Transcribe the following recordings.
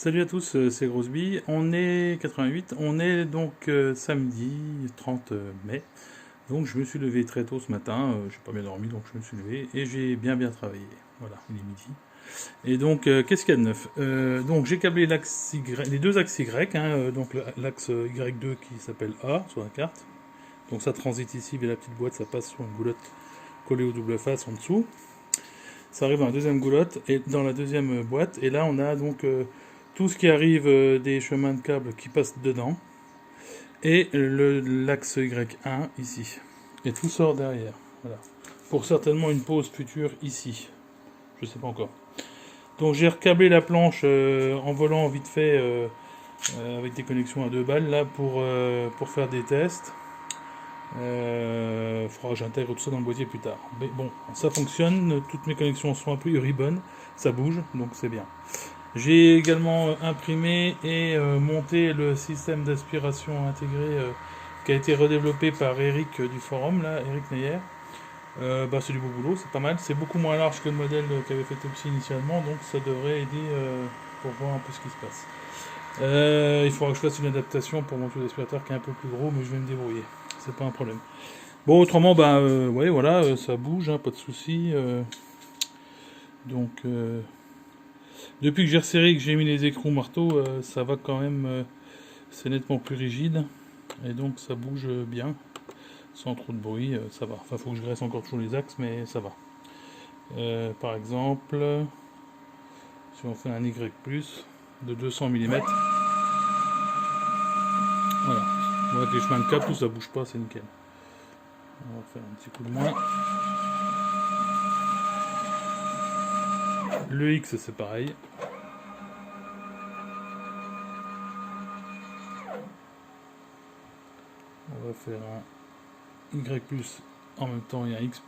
Salut à tous, c'est Grosby. On est 88, on est donc samedi 30 mai. Donc je me suis levé très tôt ce matin, j'ai pas bien dormi donc je me suis levé et j'ai bien travaillé. Voilà, il est midi. Et donc qu'est-ce qu'il y a de neuf? Donc j'ai câblé l'axe Y, les deux axes Y, hein, donc l'axe Y2 qui s'appelle A sur la carte. Donc ça transite ici via la petite boîte, ça passe sur une goulotte collée au double face en dessous. Ça arrive dans la deuxième goulotte et dans la deuxième boîte. Et là, on a donc tout ce qui arrive des chemins de câbles qui passent dedans et l'axe Y1 ici. Et tout sort derrière. Voilà. Pour certainement une pause future ici. Je sais pas encore. Donc j'ai recablé la planche en volant vite fait avec des connexions à 2 balles là pour faire des tests. Faudra que j'intègre tout ça dans le boîtier plus tard. Mais bon, ça fonctionne, toutes mes connexions sont un peu bonnes, ça bouge, donc c'est bien. J'ai également imprimé et monté le système d'aspiration intégré qui a été redéveloppé par Eric du forum, là, Eric Neyer. C'est du beau boulot, c'est pas mal. C'est beaucoup moins large que le modèle qu'avait fait Topsy initialement, donc ça devrait aider pour voir un peu ce qui se passe. Il faudra que je fasse une adaptation pour mon tuyau d'aspirateur qui est un peu plus gros, mais je vais me débrouiller. C'est pas un problème. Bon, autrement, ouais, voilà, ça bouge, hein, pas de soucis. Donc, depuis que j'ai resserré, que j'ai mis les écrous marteau, ça va quand même. C'est nettement plus rigide. Et donc, ça bouge bien. Sans trop de bruit, ça va. Enfin, faut que je graisse encore toujours les axes, mais ça va. Par exemple, si on fait un Y, de 200 mm. Voilà. On voit que les chemins de câble, tout ça bouge pas, c'est nickel. On va faire un petit coup de moins. Le X, c'est pareil. On va faire un Y+, en même temps il y a un X+.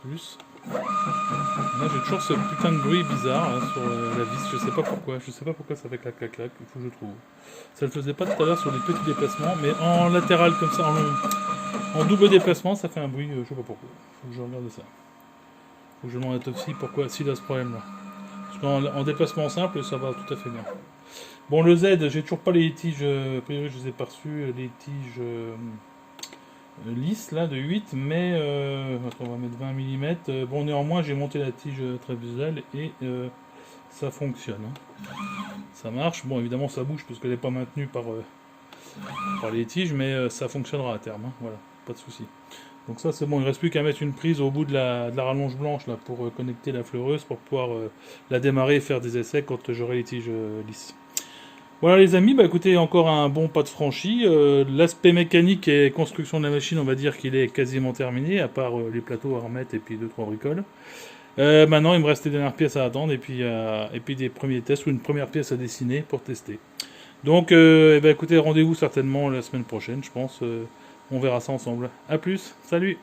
Là j'ai toujours ce putain de bruit bizarre hein, sur la vis, je sais pas pourquoi ça fait clac clac clac, il faut que je trouve. Ça le faisait pas tout à l'heure sur les petits déplacements, mais en latéral comme ça, en double déplacement, ça fait un bruit, je sais pas pourquoi. Faut que je regarde ça. Faut que je demande à Topsy pourquoi, s'il a ce problème là. Parce qu'en déplacement simple, ça va tout à fait bien. Bon, le Z, j'ai toujours pas les tiges, a priori je les ai pas reçus, les tiges lisses là de 8, mais on va mettre 20 mm. Bon, néanmoins, j'ai monté la tige trébuzel et ça fonctionne. Hein. Ça marche. Bon, évidemment, ça bouge parce qu'elle n'est pas maintenue par les tiges, mais ça fonctionnera à terme. Hein. Voilà, pas de souci. Donc ça c'est bon, il ne reste plus qu'à mettre une prise au bout de la rallonge blanche là, pour connecter la fleureuse, pour pouvoir la démarrer et faire des essais quand j'aurai les tiges lisses. Voilà les amis, écoutez, encore un bon pas de franchi. L'aspect mécanique et construction de la machine, on va dire qu'il est quasiment terminé, à part les plateaux à remettre et puis 2-3 bricoles. Maintenant il me reste les dernières pièces à attendre et puis des premiers tests ou une première pièce à dessiner pour tester. Donc écoutez, rendez-vous certainement la semaine prochaine, je pense. On verra ça ensemble. A plus, salut!